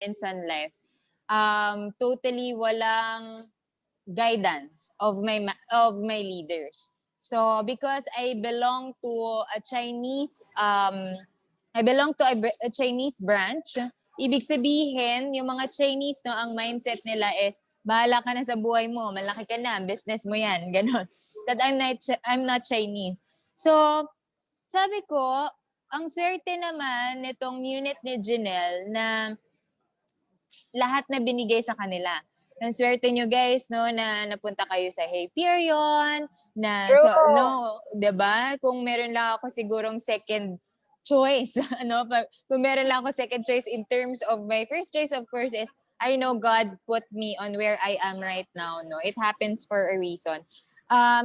in Sun Life, totally walang guidance of my leaders. So because I belong to a a Chinese branch, ibig sabihin yung mga Chinese, no, ang mindset nila is bahala ka na sa buhay mo, malaki ka na, business mo yan, ganon. That I'm not Chinese. So sabi ko, ang swerte naman nitong unit ni Janelle na lahat na binigay sa kanila. Ang swerte nyo guys, no, na napunta kayo sa Hyperion, na, so, True. no, 'di ba? Kung meron lang ako sigurong second choice, ano, kung meron lang ako second choice in terms of my first choice, of course, is I know God put me on where I am right now, no? It happens for a reason.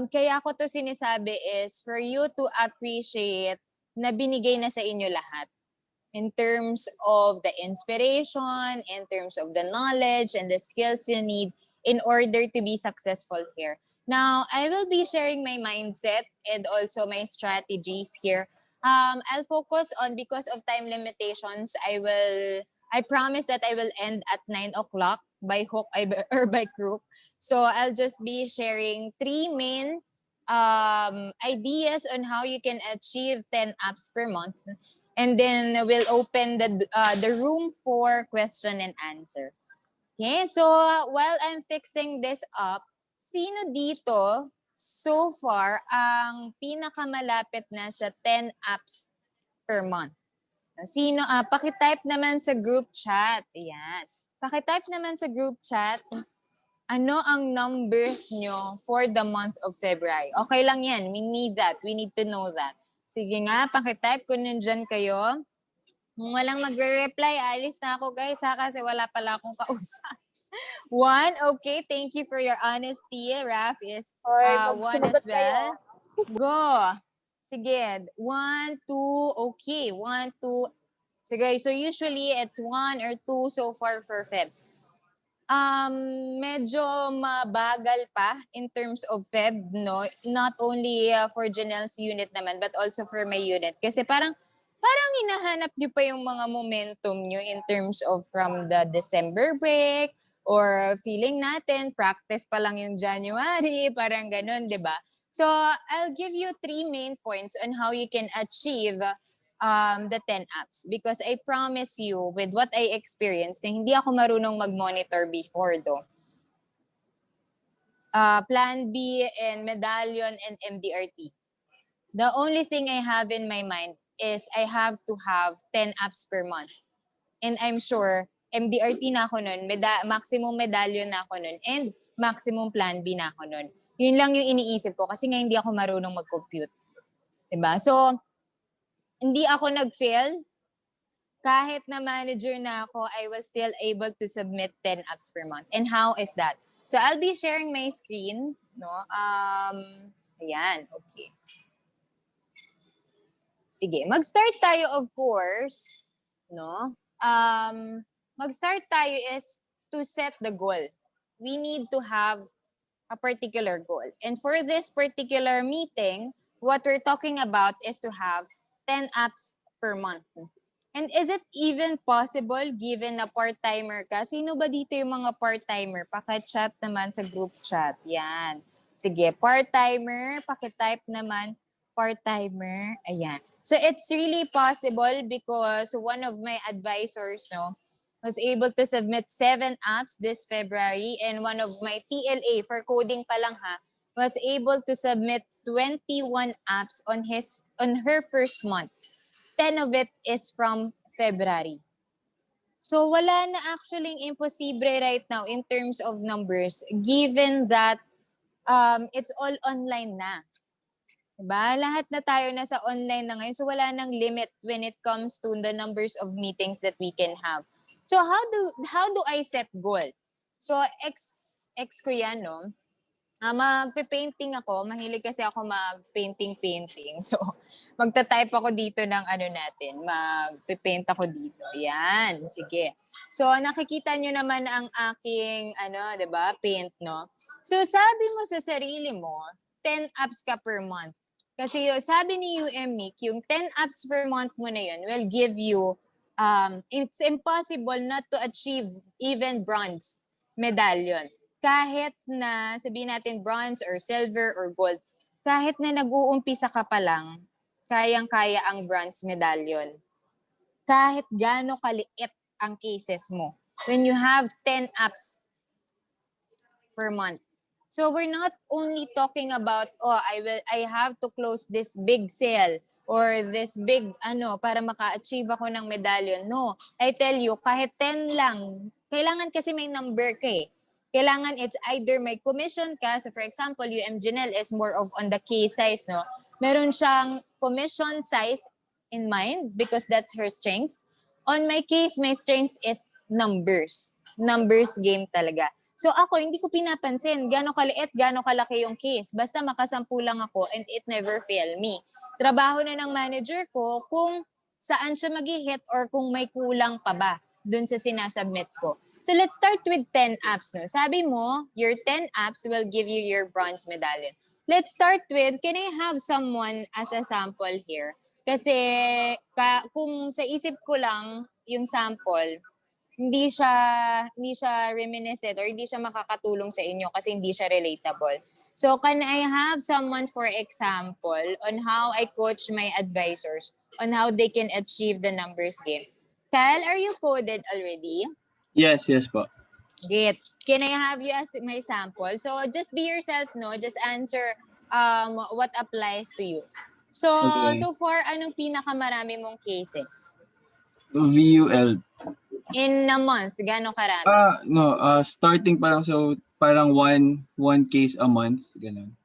Kaya ako to sinasabi is for you to appreciate na binigay na sa inyo lahat in terms of the inspiration, in terms of the knowledge and the skills you need in order to be successful here. Now, I will be sharing my mindset and also my strategies here. I'll focus on, because of time limitations, I promise that I will end at 9 o'clock by hook or by crook. So I'll just be sharing three main ideas on how you can achieve 10 apps per month, and then we'll open the room for question and answer. Okay, so while I'm fixing this up, sino dito so far ang pinakamalapit na sa 10 apps per month? Sino? Paki-type naman sa group chat. Ayan. Paki-type naman sa group chat. Ano ang numbers nyo for the month of February? Okay lang yan. We need that. We need to know that. Sige nga, pakitype kung nandyan kayo. Kung walang magre-reply, alis na ako guys ha, kasi wala pala akong kausap. One, okay. Thank you for your honesty. Raf is one as well. Go. Sige. 1, 2, okay. 1, 2. Sige, so usually it's 1 or 2 so far for Feb. Medyo mabagal pa in terms of Feb, no? Not only for Janelle's unit naman, but also for my unit. Kasi parang hinahanap nyo pa yung mga momentum nyo in terms of from the December break, or feeling natin, practice pa lang yung January, parang ganun, di ba? So, I'll give you 3 main points on how you can achieve the 10 apps, because I promise you, with what I experienced, na hindi ako marunong mag-monitor before though. Plan B and Medallion and MDRT. The only thing I have in my mind is I have to have 10 apps per month. And I'm sure, MDRT na ako nun, maximum Medallion na ako nun, and maximum Plan B na ako nun. Yun lang yung iniisip ko kasi nga hindi ako marunong mag-compute. Diba? So, hindi ako nag-fail. Kahit na manager na ako, I was still able to submit 10 apps per month. And how is that? So, I'll be sharing my screen. No? Ayan, okay. Sige, mag-start tayo, of course. No? Mag-start tayo is to set the goal. We need to have a particular goal. And for this particular meeting, what we're talking about is to have 10 apps per month. And is it even possible given na part-timer ka? Sino ba dito yung mga part-timer? Paki-chat naman sa group chat. Yan. Sige, part-timer, paki-type naman part-timer. Ayan. So it's really possible because one of my advisors, no, was able to submit 7 apps this February, and one of my PLA for coding pa lang ha, was able to submit 21 apps on her first month. 10 of it is from February. So wala na actually imposible right now in terms of numbers, given that it's all online na. Diba? Lahat na tayo nasa online na ngayon, so wala nang limit when it comes to the numbers of meetings that we can have. So how do I set goal? So ex ko yan, no? Magpe-painting ako. Mahilig kasi ako mag-painting. So, magta-type ako dito ng ano natin. Magpe-paint ako dito. Yan. Sige. So, nakikita nyo naman ang aking, ano, 'di ba, paint, no? So, sabi mo sa sarili mo, 10 apps ka per month. Kasi sabi ni UMIC, yung 10 apps per month mo na yun will give you it's impossible not to achieve even bronze medallion. Kahit na sabihin natin bronze or silver or gold, kahit na nag-uumpisa ka pa lang, kayang-kaya ang bronze medallion. Kahit gaano kaliit ang cases mo. When you have 10 apps per month. So we're not only talking about, I have to close this big sale or this big para maka-achieve ako ng medallion. No, I tell you, kahit 10 lang, kailangan kasi may number ka eh. Kailangan it's either may commission ka. So for example, UM Janelle is more of on the case size, no? Meron siyang commission size in mind because that's her strength. On my case, my strength is numbers. Numbers game talaga. So ako, hindi ko pinapansin gano'ng kaliit, gano'ng kalaki yung case. Basta makasampu lang ako and it never fail me. Trabaho na ng manager ko kung saan siya mag-hit or kung may kulang pa ba dun sa sinasubmit ko. So let's start with 10 apps. No? Sabi mo, your 10 apps will give you your bronze medallion. Let's start with, can I have someone as a sample here? Kasi kung sa isip ko lang yung sample, hindi siya reminiscent or hindi siya makakatulong sa inyo kasi hindi siya relatable. So can I have someone, for example, on how I coach my advisors on how they can achieve the numbers game? Kyle, are you coded already? Yes po. Great. Can I have you as my sample? So just be yourself, no? Just answer what applies to you. So, Okay. so far, anong pinakamarami mong cases? VUL. In a month, gano'ng karami? Starting pa lang, so parang one case a month, ganun.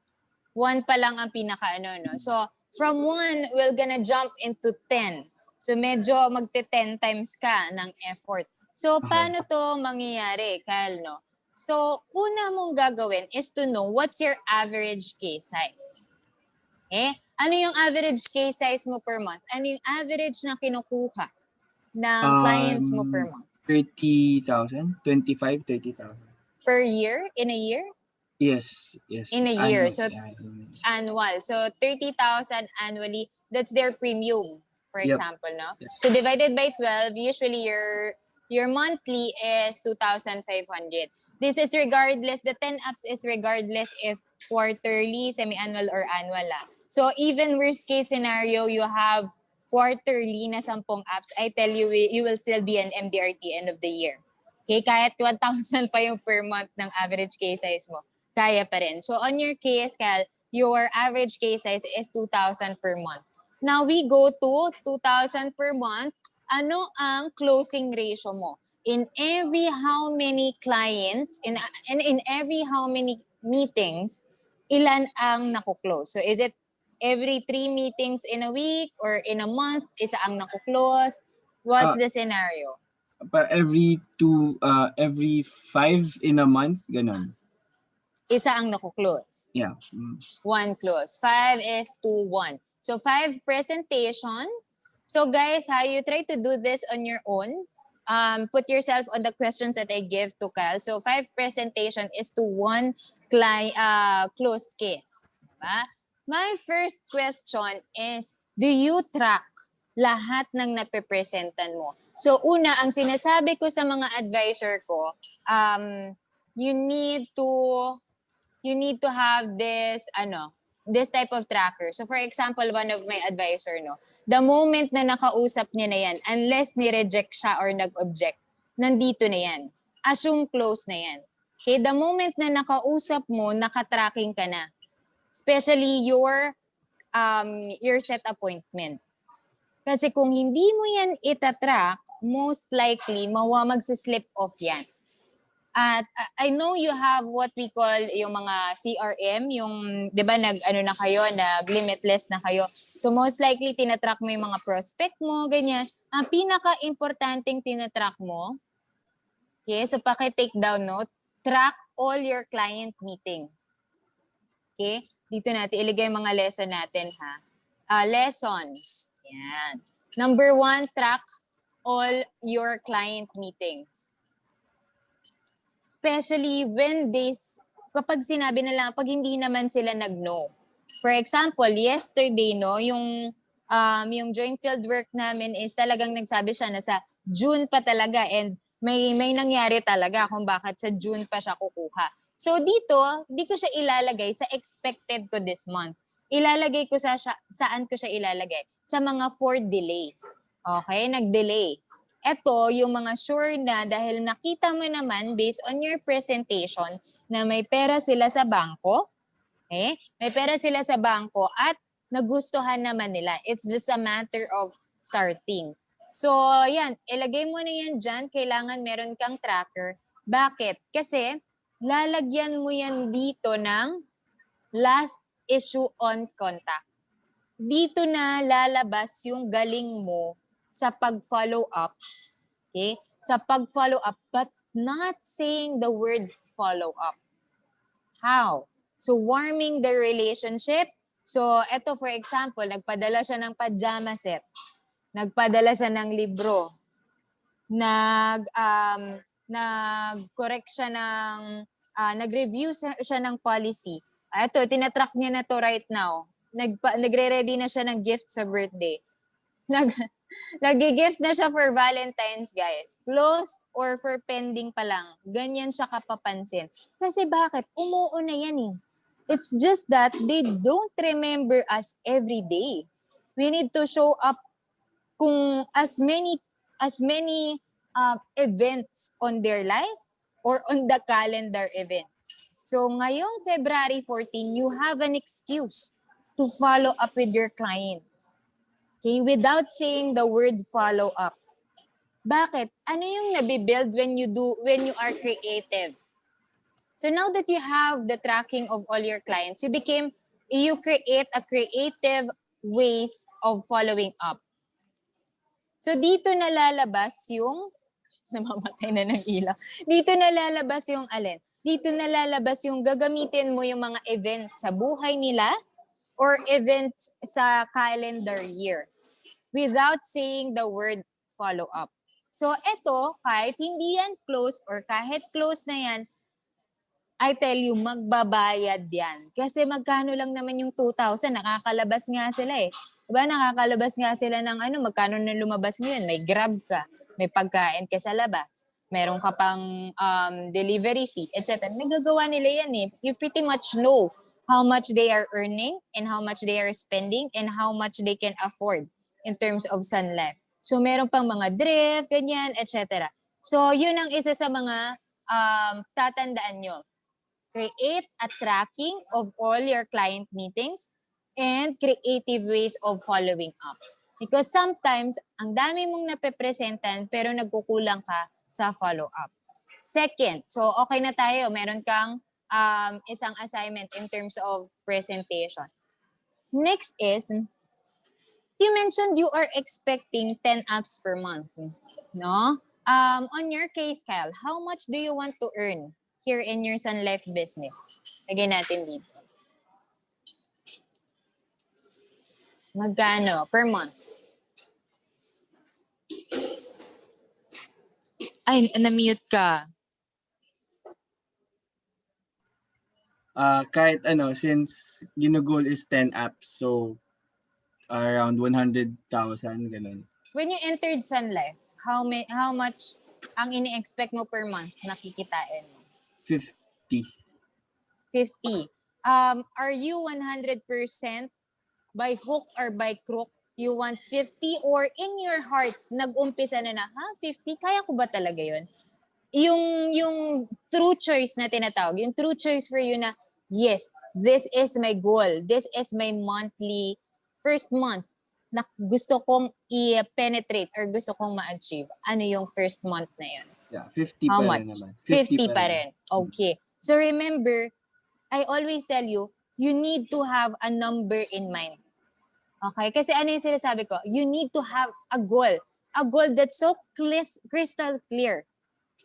One pa lang ang no? So, from 1, we're gonna jump into 10. So, medyo magte-10 times ka ng effort. So, paano to mangyayari, Kyle, no? So, una mong gagawin is to know what's your average case size. Ano yung average case size mo per month? Ano yung average na kinukuha ng clients mo per month? 30,000? 25, 30,000. Per year? In a year? Yes. In a year. So, yeah. annual. So, 30,000 annually, that's their premium, for example, no? Yes. So, divided by 12, usually your monthly is 2,500. This is regardless, the 10 apps is regardless if quarterly, semi-annual, or annual. So, even worst case scenario, you have quarterly na 10 apps, I tell you, you will still be an MDRT end of the year. Okay, kahit 1,000 pa yung per month ng average case size mo, kaya pa rin. So on your case, Cal, your average case size is 2,000 per month. Now we go to 2,000 per month. Ano ang closing ratio mo? In every how many clients, in every how many meetings, ilan ang naku-close? So is it every 3 meetings in a week or in a month, isa ang naku-close? What's the scenario? Every 5 in a month, ganun. Isa ang naku-close. Yeah. 1 close. 5 is 2, 1. So 5 presentation. So guys, you try to do this on your own. Put yourself on the questions that I give to Kyle. So 5 presentation is to 1 closed case. Diba? My first question is, do you track lahat ng napepresentan mo? So una, ang sinasabi ko sa mga advisor ko, you need to have this type of tracker. So for example, one of my advisor, the moment na nakausap niya na yan, unless ni-reject siya or nag-object, nandito na yan. Assume close na yan. Okay, the moment na nakausap mo, nakatracking ka na. Especially your set appointment. Kasi kung hindi mo yan itatrack, most likely, magsislip off yan. At I know you have what we call yung mga CRM, yung 'di ba na kayo, nag-limitless na kayo. So most likely tinatrack mo yung mga prospect mo, ganyan. Ang pinaka-importanting tinatrack mo, okay, so paki-take down note, track all your client meetings. Okay? Dito natin iligay yung mga lesson natin, ha. Lessons. Yan. Number 1, track all your client meetings. Especially when kapag sinabi nila, pag hindi naman sila nag-no. For example, yesterday, yung yung joint field work namin is talagang nagsabi siya na sa June pa talaga, and may nangyari talaga kung bakit sa June pa siya kukuha. So dito, di ko siya ilalagay sa expected ko this month. Ilalagay ko saan ko siya ilalagay? Sa mga for delay. Okay, nag-delay. Ito, yung mga sure na dahil nakita mo naman based on your presentation na may pera sila sa bangko, may pera sila sa bangko at nagustuhan naman nila. It's just a matter of starting. So, yan, ilagay mo na yan dyan. Kailangan meron kang tracker. Bakit? Kasi lalagyan mo yan dito ng last issue on contact. Dito na lalabas yung galing mo sa pag-follow up. Okay? Sa pag-follow up, but not saying the word follow up. How? So, warming the relationship. So, eto for example, nagpadala siya ng pajama set. Nagpadala siya ng libro. Nag-correct siya ng, nag-review siya ng policy. Ito, tinatrack niya na to right now. Nagre-ready na siya ng gift sa birthday. Nag-gift na siya for Valentine's, guys. Closed or for pending pa lang. Ganyan siya kapapansin. Kasi bakit? Umuo na yan eh. It's just that they don't remember us every day. We need to show up kung as many events on their life or on the calendar events. So ngayong February 14, you have an excuse to follow up with your clients. Okay, without saying the word follow up. Bakit? Ano yung nabibuild when you are creative? So now that you have the tracking of all your clients, you create a creative ways of following up. So dito nalalabas yung namamatay na ng ilaw. Dito nalalabas yung alin? Dito nalalabas yung gagamitin mo yung mga events sa buhay nila or events sa calendar year without saying the word follow up. So eto, kahit hindi yan close or kahit close na yan, I tell you, magbabayad yan. Kasi magkano lang naman yung 2,000, nakakalabas nga sila eh. Diba, nakakalabas nga sila ng magkano na lumabas ngayon? May Grab ka, may pagkain ka sa labas, meron ka pang delivery fee, etc. Nagagawa nila yan eh. You pretty much know how much they are earning and how much they are spending and how much they can afford in terms of Sun Life. So meron pang mga drift, ganyan, etc. So yun ang isa sa mga tatandaan nyo. Create a tracking of all your client meetings and creative ways of following up. Because sometimes, ang dami mong napepresentan pero nagkukulang ka sa follow-up. Second, so okay na tayo. Meron kang isang assignment in terms of presentation. Next is, you mentioned you are expecting 10 apps per month. No? On your case, Kyle, how much do you want to earn here in your Sun Life business? Lagyan natin dito. Magkano per month? Ay, na-mute ka. Kahit since ginugol is 10 apps, so around 100,000, ganun. When you entered Sun Life, how much ang ini-expect mo per month nakikitain mo? 50. 50. Are you 100% by hook or by crook? You want 50 or in your heart, nag-umpisa na 50? Kaya ko ba talaga yun? Yung true choice na tinatawag, yung true choice for you na, yes, this is my goal. This is my monthly, first month na gusto kong i-penetrate or gusto kong ma-achieve. Ano yung first month na yun? Yeah, 50 How pa much? rin naman. 50 pa rin. Okay. So remember, I always tell you, you need to have a number in mind. Okay? Kasi ano yung sinasabi ko? You need to have a goal. A goal that's so crystal clear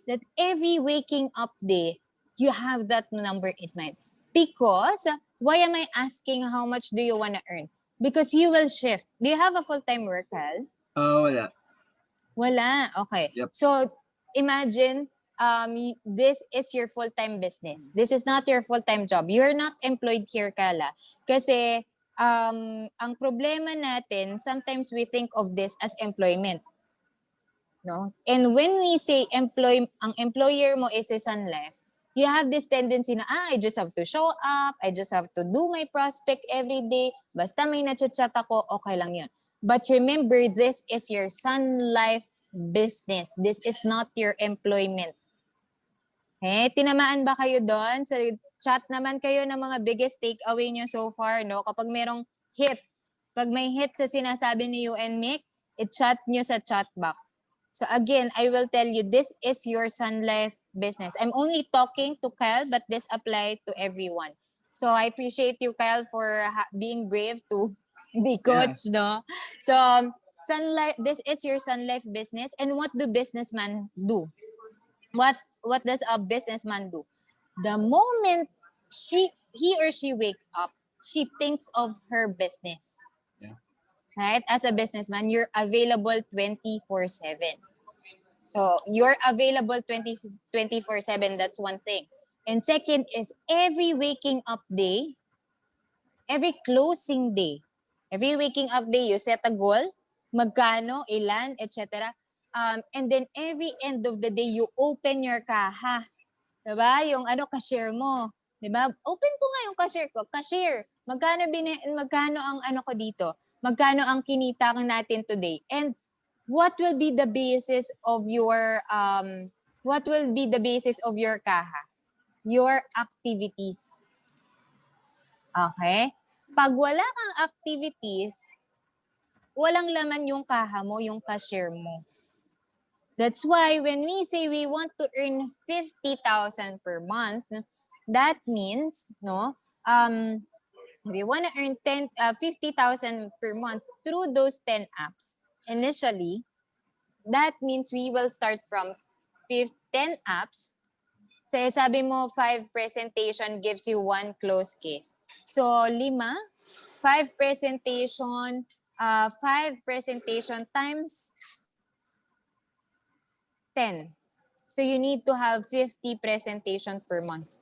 that every waking up day, you have that number in mind. Because, why am I asking how much do you want to earn? Because you will shift. Do you have a full-time work, Hal? Wala. Wala. Okay. Yep. So, imagine, this is your full-time business. This is not your full-time job. You're not employed here, Kala. Kasi, ang problema natin, sometimes we think of this as employment. No? And when we say ang employer mo is a Sun Life, you have this tendency na, I just have to show up, I just have to do my prospect every day, basta may nachat-chat ako, okay lang yun. But remember, this is your Sun Life business. This is not your employment. Tinamaan ba kayo doon? Sa chat naman kayo ng mga biggest takeaway nyo so far, no? Kapag merong hit, pag may hit sa sinasabi ni you and Mick, i-chat nyo sa chat box. So again, I will tell you, this is your Sun Life business. I'm only talking to Kyle, but this applies to everyone. So I appreciate you, Kyle, for being brave to be coach, no? So Sun Life, this is your Sun Life business. And what do businessmen do? What does a businessman do? The moment he or she wakes up, she thinks of her business. Yeah. Right? As a businessman, you're available 24/7. So you're available 24/7. That's one thing. And second is every waking up day, every closing day, every waking up day, you set a goal, magkano, ilan, etc. And then every end of the day, you open your kaha. Diba? Yung cashier mo. Diba? Open ko nga yung cashier ko. Cashier, magkano ang ko dito? Magkano ang kinita natin today? And what will be the basis of your kaha? Your activities. Okay? Pag wala kang activities, walang laman yung kaha mo, yung cashier mo. That's why when we say we want to earn 50,000 per month, that means, we want to earn 50,000 per month through those 10 apps. Initially, that means we will start from 10 apps. Sabi mo, 5 presentation gives you 1 close case. So, 5 presentation times 10. So you need to have 50 presentation per month.